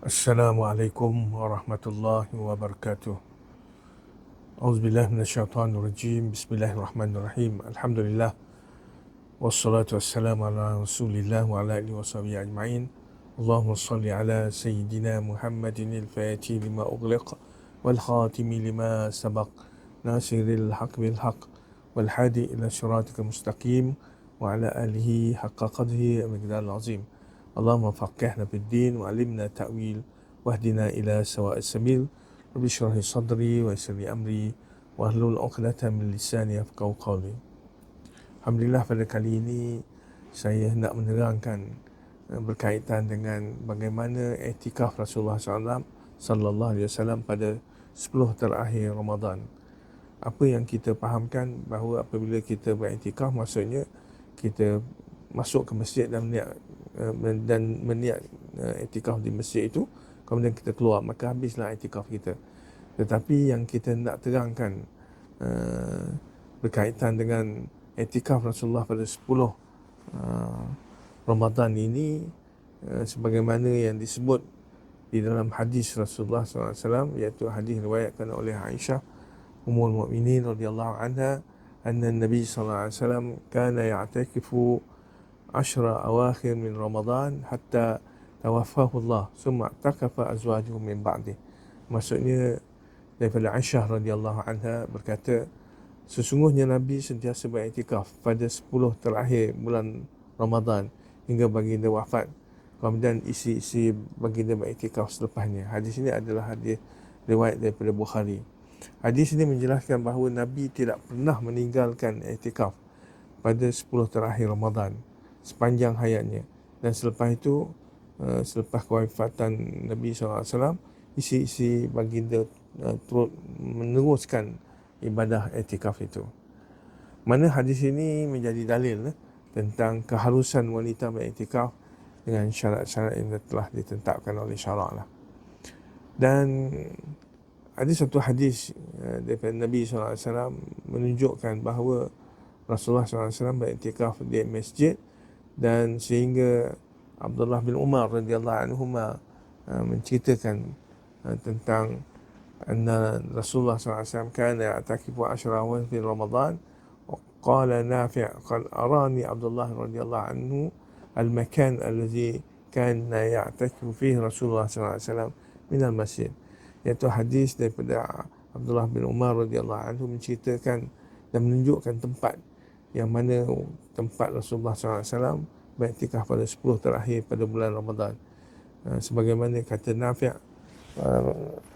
Assalamualaikum warahmatullahi wabarakatuh. Auzubillahi minasyaitonirrajim. Bismillahirrahmanirrahim. Alhamdulillah wassalatu wassalamu ala Rasulillah wa ala alihi washabihi ajma'in. Allahumma shalli ala sayyidina Muhammadin al-Fatih lima ughliq wal khatimi lima sabaq nasiril haqq bil haqq wal hadi ila siratikal mustaqim wa ala alihi haqqa qadrihi wa miqdaril azim. Allahumma faqihna fid din wa 'allimna ta'wil wahdina ila sawa'is sabil. Rabbi shrah li sadri wa yassir li amri wa hlul 'uqdatam min lisani yafqahu qawli. Alhamdulillah, pada kali ini saya hendak menerangkan berkaitan dengan bagaimana i'tikaf Rasulullah sallallahu alaihi wasallam pada 10 terakhir Ramadan. Apa yang kita fahamkan bahawa apabila kita beriktikaf, maksudnya kita masuk ke masjid dan meniat iktikaf di masjid itu, kemudian kita keluar, maka habislah iktikaf kita. Tetapi yang kita nak terangkan berkaitan dengan iktikaf Rasulullah pada 10 Ramadan ini, sebagaimana yang disebut di dalam hadis Rasulullah SAW, iaitu hadis riwayatkan oleh Aisyah Ummul Mukminin radhiyallahu anha, anna Nabi sallallahu alaihi wasallam kana ya'takifu 10 awakhir min Ramadan hatta tawaffahu Allah, summa i'takafa azwajuhu min ba'dih. Maksudnya daripada Aisyah radhiyallahu anha berkata, sesungguhnya Nabi sentiasa beriktikaf pada 10 terakhir bulan Ramadan hingga baginda wafat. Kemudian isi baginda beriktikaf selepasnya. Hadis ini adalah hadis riwayat daripada Bukhari. Hadis ini menjelaskan bahawa Nabi tidak pernah meninggalkan iktikaf pada 10 terakhir Ramadan sepanjang hayatnya. Dan selepas itu, selepas kewafatan Nabi SAW, isi baginda turut meneruskan ibadah iktikaf itu. Mana hadis ini menjadi dalil tentang keharusan wanita beriktikaf dengan syarat-syarat yang telah ditetapkan oleh syarak lah. Dan ada satu hadis daripada Nabi SAW menunjukkan bahawa Rasulullah SAW beriktikaf di masjid, dan sehingga Abdullah bin Umar radhiyallahu anhuma menceritakan tentang anna Rasulullah SAW kana ya'takifu 10 awakhir fi Ramadan. Qala Nafi' qad arani Abdullah radhiyallahu anhu al-makan alladhi kana ya'takifu fihi Rasulullah SAW min al-masjid. Iaitu hadis daripada Abdullah bin Umar radhiyallahu anhu menceritakan dan menunjukkan tempat yang mana tempat Rasulullah SAW beriktikaf pada 10 terakhir pada bulan Ramadan. Sebagaimana kata Nafi',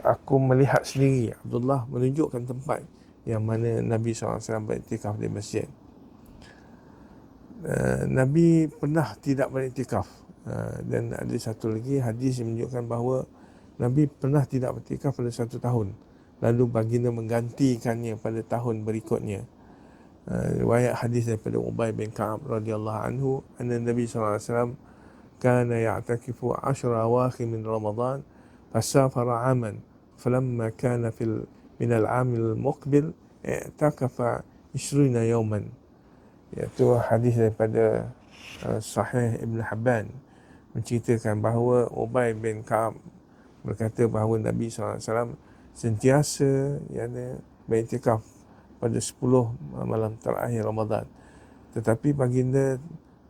aku melihat sendiri Abdullah menunjukkan tempat yang mana Nabi SAW beriktikaf di masjid. Nabi pernah tidak beriktikaf. Dan ada satu lagi hadis yang menunjukkan bahawa Nabi pernah tidak beriktikaf pada 1 tahun, lalu baginda menggantikannya pada tahun berikutnya. Riwayat hadis daripada Ubay bin Ka'ab radhiyallahu anhu, anna Nabi sallallahu alaihi wasallam kana ya'takifu 10 awakhir min Ramadan fasafara 'aman falamma kana min al-'am al-muqbil i'takafa 20 yawman. Iaitu hadis daripada Sahih Ibn Hibban menceritakan bahawa Ubay bin Ka'ab berkata bahawa Nabi SAW sentiasa beriktikaf pada 10 malam terakhir Ramadan. Tetapi baginda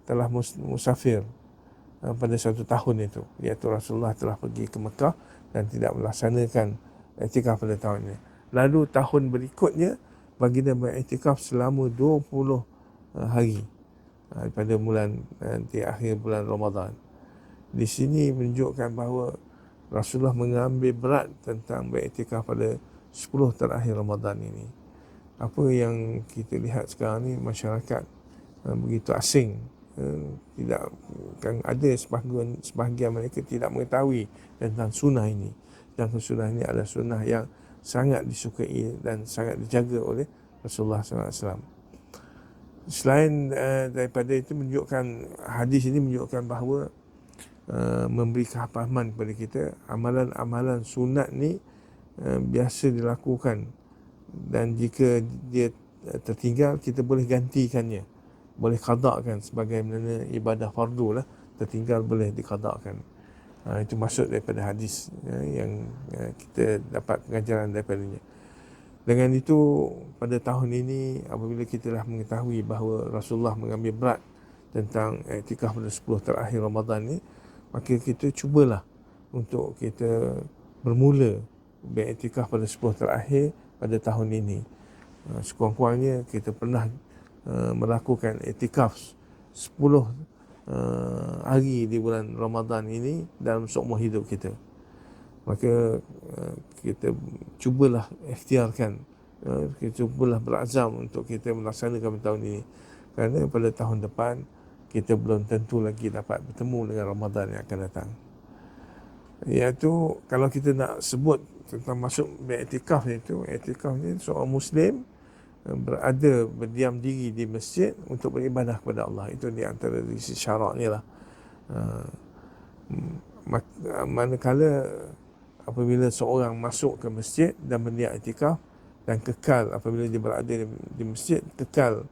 telah musafir pada 1 tahun itu, iaitu Rasulullah telah pergi ke Mekah dan tidak melaksanakan iktikaf pada tahun ini. Lalu tahun berikutnya baginda beriktikaf selama 20 hari pada bulan di akhir bulan Ramadan. Di sini menunjukkan bahawa Rasulullah mengambil berat tentang beriktikaf pada 10 terakhir Ramadan ini. Apa yang kita lihat sekarang ni, masyarakat begitu asing, tidak kan, ada sebahagian mereka tidak mengetahui tentang sunnah ini. Dan sunnah ini adalah sunnah yang sangat disukai dan sangat dijaga oleh Rasulullah SAW. Selain daripada itu, hadis ini menunjukkan bahawa memberi kepahaman kepada kita, amalan-amalan sunat ni biasa dilakukan, dan jika dia tertinggal, kita boleh gantikannya, boleh qadakkan sebagaimana ibadah fardu lah, tertinggal boleh diqadakkan. Itu maksud daripada hadis yang kita dapat pengajaran daripadanya. Dengan itu, pada tahun ini apabila kita dah mengetahui bahawa Rasulullah mengambil berat tentang iktikaf pada 10 terakhir Ramadan ni, maka kita cubalah untuk kita bermula beriktikaf pada 10 terakhir pada tahun ini. Sekurang-kurangnya kita pernah melakukan iktikaf 10 hari di bulan Ramadan ini dalam seumur hidup kita. Maka kita cubalah ikhtiarkan, kita cubalah berazam untuk kita melaksanakan tahun ini, kerana pada tahun depan kita belum tentu lagi dapat bertemu dengan Ramadan yang akan datang. Iaitu kalau kita nak sebut tentang masuk beriktikaf itu, iktikaf ni seorang Muslim berdiam diri di masjid untuk beribadah kepada Allah. Itu di antara sisi syaraknya lah. Manakala apabila seorang masuk ke masjid dan berniat iktikaf dan kekal, apabila dia berada di masjid, kekal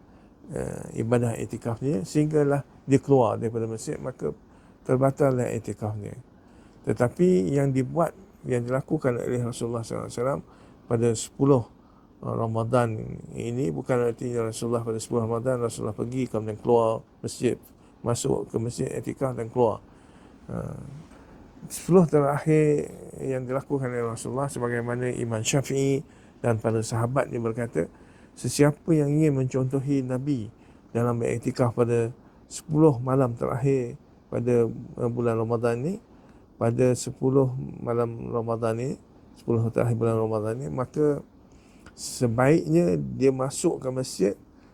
ibadah iktikafnya sehinggalah dia keluar daripada masjid, maka terbatallah iktikafnya. Tetapi yang dilakukan oleh Rasulullah SAW pada 10 Ramadan ini bukan artinya Rasulullah pada 10 Ramadan Rasulullah pergi kemudian keluar masjid, masuk ke masjid iktikaf dan keluar. 10 terakhir yang dilakukan oleh Rasulullah, sebagaimana Imam Syafi'i dan para sahabat dia berkata, sesiapa yang ingin mencontohi Nabi dalam beriktikaf pada 10 malam terakhir pada bulan Ramadan ni, pada 10 malam Ramadan ni, 10 terakhir bulan Ramadan ni, maka sebaiknya dia masuk ke masjid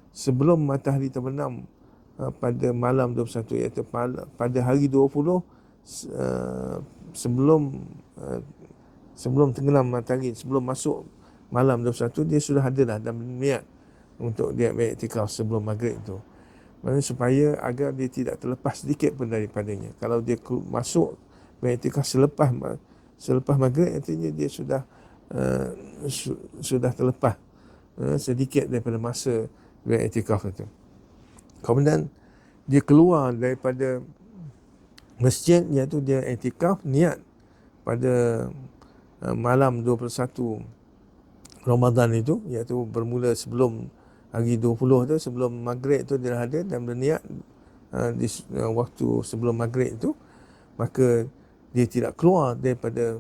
sebelum matahari terbenam pada malam 21, iaitu pada hari 20, sebelum tenggelam matahari, sebelum masuk malam 21, dia sudah ada dah dan niat untuk dia beriktikaf sebelum maghrib tu. Maksudnya supaya agar dia tidak terlepas sedikit pun daripadanya. Kalau dia masuk beriktikaf selepas maghrib, artinya dia sudah terlepas sedikit daripada masa beriktikaf itu. Kemudian dia keluar daripada masjid, iaitu dia iktikaf niat pada malam 21 Ramadan itu, iaitu bermula sebelum hari 20 tu, sebelum maghrib tu dia ada dan berniat di waktu sebelum maghrib itu, maka dia tidak keluar daripada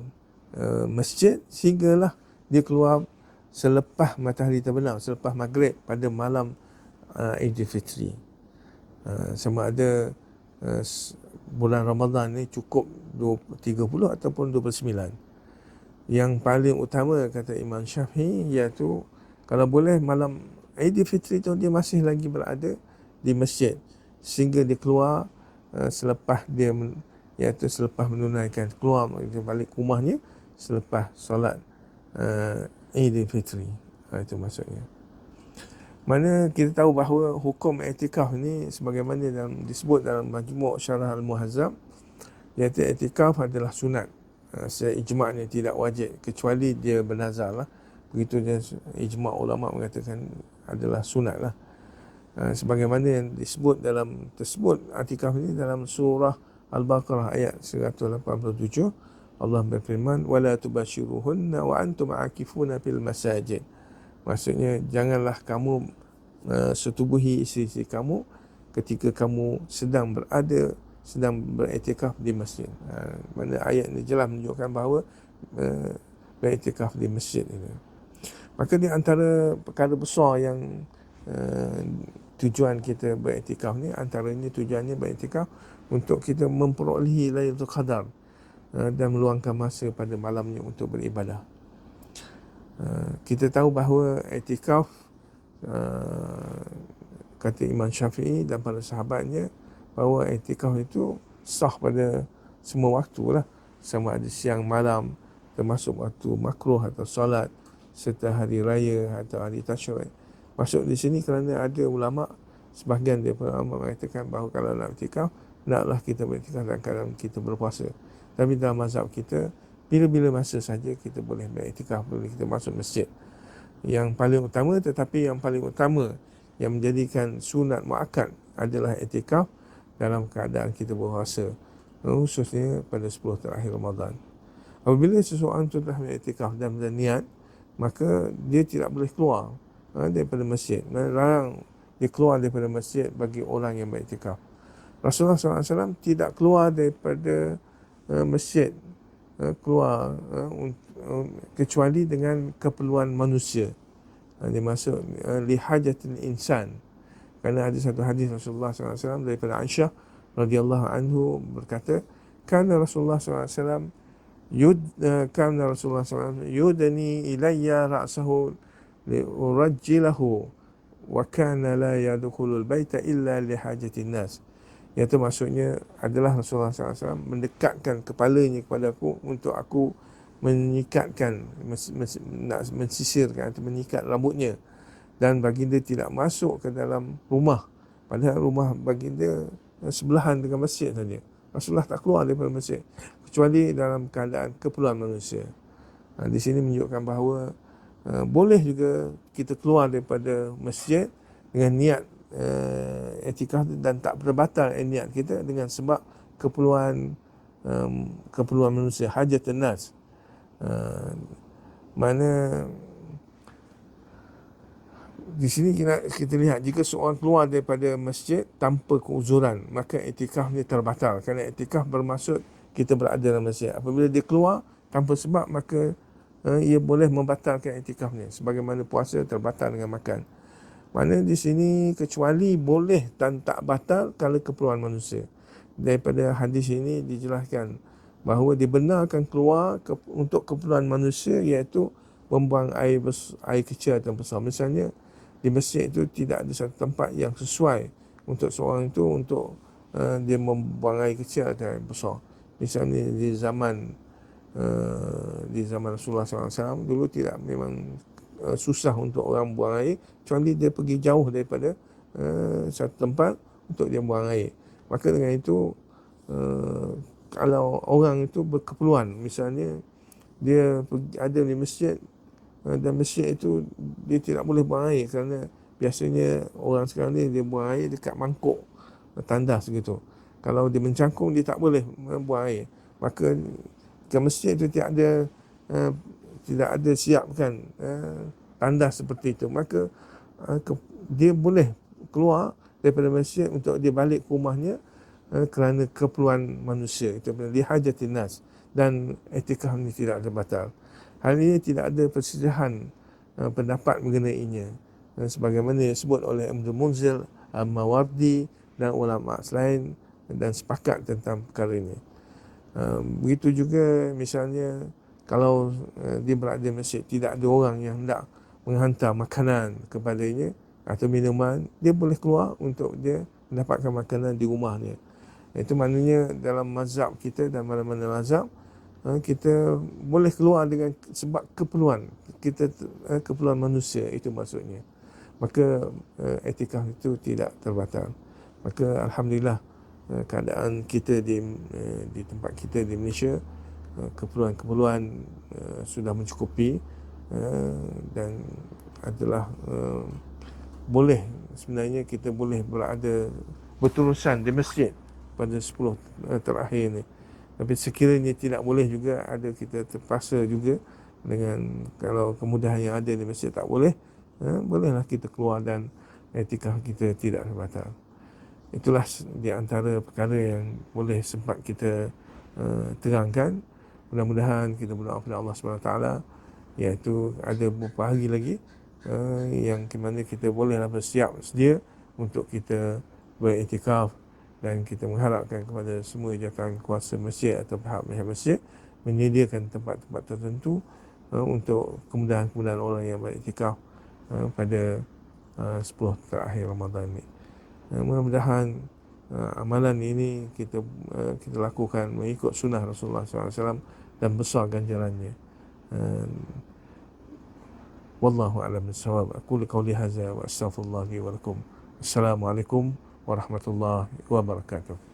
masjid sehinggalah dia keluar selepas matahari terbenam, selepas maghrib pada malam Aidilfitri. Sama ada bulan Ramadan ni cukup 30 ataupun 29. Yang paling utama kata Imam Syafi'i, iaitu kalau boleh malam Aidilfitri tu dia masih lagi berada di masjid sehingga dia keluar selepas dia iaitu selepas menunaikan, keluar balik rumahnya selepas solat Aidilfitri. Itu maksudnya. Mana kita tahu bahawa hukum iktikaf ni sebagaimana disebut dalam Majmu' Syarah Al-Muhazzab, iaitu iktikaf adalah sunat. Secara ijma'nya tidak wajib kecuali dia bernazar lah. Begitu dia ijma' ulama' mengatakan adalah sunat lah. Sebagaimana yang disebut dalam iktikaf ini dalam surah Al-Baqarah ayat 187, Allah berfirman, wala tubashiruhunna wa antum aakifuna fil masajid. Maksudnya janganlah kamu setubuhi isteri-isteri kamu ketika kamu sedang beriktikaf di masjid. Mana ayat ini jelas menunjukkan bahawa beriktikaf di masjid ini. Maka di antara perkara besar yang tujuan kita beriktikaf ni, antaranya tujuannya beriktikaf untuk kita memperolehi Lailatul Qadar dan meluangkan masa pada malamnya untuk beribadah. Kita tahu bahawa iktikaf, kata Imam Syafi'i dan para sahabatnya, bahawa iktikaf itu sah pada semua waktu lah, sama ada siang malam, termasuk waktu makruh atau solat, serta hari raya atau hari tasyrik. Masuk di sini kerana ada ulama, sebahagian daripada ulama mengatakan bahawa kalau nak iktikaf, naklah kita beriktikaf dalam keadaan kita berpuasa. Tapi dalam mazhab kita, bila-bila masa saja kita boleh beriktikaf, boleh kita masuk masjid. Yang paling utama, yang menjadikan sunat muakkad adalah iktikaf dalam keadaan kita berpuasa. khususnya pada 10 terakhir Ramadan. Apabila seseorang itu telah beriktikaf dan berniat, maka dia tidak boleh keluar daripada masjid. Larang dia keluar daripada masjid bagi orang yang beriktikaf. Rasulullah SAW tidak keluar daripada masjid, keluar kecuali dengan keperluan manusia. Dia masuk lihajatil insan. Kerana ada satu hadis Rasulullah SAW daripada Aisyah radhiyallahu anhu berkata, kana Rasulullah SAW kana Rasulullah SAW yudni ilayya ra'sahu liurajjilahu wa kana la yadkhulul baita illa lihajatin nas. Iaitu maksudnya adalah Rasulullah SAW mendekatkan kepalanya kepada aku untuk aku menyikatkan, nak mensisirkan atau menyikat rambutnya, dan baginda tidak masuk ke dalam rumah, padahal rumah baginda sebelahan dengan masjid saja. Rasulullah tak keluar daripada masjid kecuali dalam keadaan keperluan manusia. Di sini menunjukkan bahawa boleh juga kita keluar daripada masjid dengan niat i'tikaf dan tak terbatal niat kita dengan sebab keperluan manusia, hajat nas. Mana di sini kita lihat, jika seorang keluar daripada masjid tanpa keuzuran, maka i'tikaf ni terbatal. Kerana i'tikaf bermaksud kita berada dalam masjid. Apabila dia keluar tanpa sebab, maka ia boleh membatalkan i'tikaf ni, sebagaimana puasa terbatal dengan makan. Mana di sini kecuali boleh dan tak batal kalau keperluan manusia. Daripada hadis ini dijelaskan bahawa dibenarkan keluar untuk keperluan manusia, iaitu membuang air kecil atau besar. Misalnya di masjid itu tidak ada satu tempat yang sesuai untuk seorang itu untuk dia membuang air kecil atau air besar. Misalnya di zaman Rasulullah SAW dulu tidak, memang susah untuk orang buang air kecuali dia pergi jauh daripada satu tempat untuk dia buang air. Maka dengan itu kalau orang itu berkeperluan, misalnya dia ada di masjid dan masjid itu dia tidak boleh buang air, kerana biasanya orang sekarang ni dia buang air dekat mangkuk tandas gitu. Kalau dia mencangkung, dia tak boleh buang air. Maka ke masjid itu tidak ada siapkan tandas seperti itu, maka dia boleh keluar daripada masjid untuk dia balik ke rumahnya kerana keperluan manusia. Itu lihajatin nas, dan i'tikaf ni tidak terbatal. Hal ini tidak ada perselisihan pendapat mengenainya, sebagaimana disebut oleh Ibnu Munzir, Al-Mawardi dan ulama selain, dan sepakat tentang perkara ini. Begitu juga misalnya kalau dia berada di masjid, tidak ada orang yang hendak menghantar makanan kepadanya atau minuman, dia boleh keluar untuk dia mendapatkan makanan di rumahnya. Itu maknanya dalam mazhab kita dan mana-mana mazhab, kita boleh keluar dengan sebab keperluan kita, keperluan manusia, itu maksudnya. Maka i'tikaf itu tidak terbatal. Maka alhamdulillah keadaan kita di tempat kita di Malaysia, keperluan sudah mencukupi, dan adalah boleh, sebenarnya kita boleh berada berterusan di masjid pada 10 terakhir ni. Tapi sekiranya tidak boleh juga, ada kita terpaksa juga dengan, kalau kemudahan yang ada di masjid tak boleh, bolehlah kita keluar dan i'tikaf kita tidak terbatal. Itulah di antara perkara yang boleh sempat kita terangkan. Mudah-mudahan kita berdoa kepada Allah SWT, iaitu ada beberapa hari lagi yang ke mana kita bolehlah bersiap sedia untuk kita beriktikaf, dan kita mengharapkan kepada semua jawatan kuasa masjid atau pihak masjid menyediakan tempat-tempat tertentu untuk kemudahan-kemudahan orang yang beriktikaf pada 10 terakhir Ramadan ini. Mudah-mudahan amalan ini kita lakukan mengikut sunnah Rasulullah SAW dan besar ganjarannya. Wallahu a'lam bissawab. Aqulu qawli hadza wa astaghfirullah li wa lakum. Assalamualaikum warahmatullahi wabarakatuh.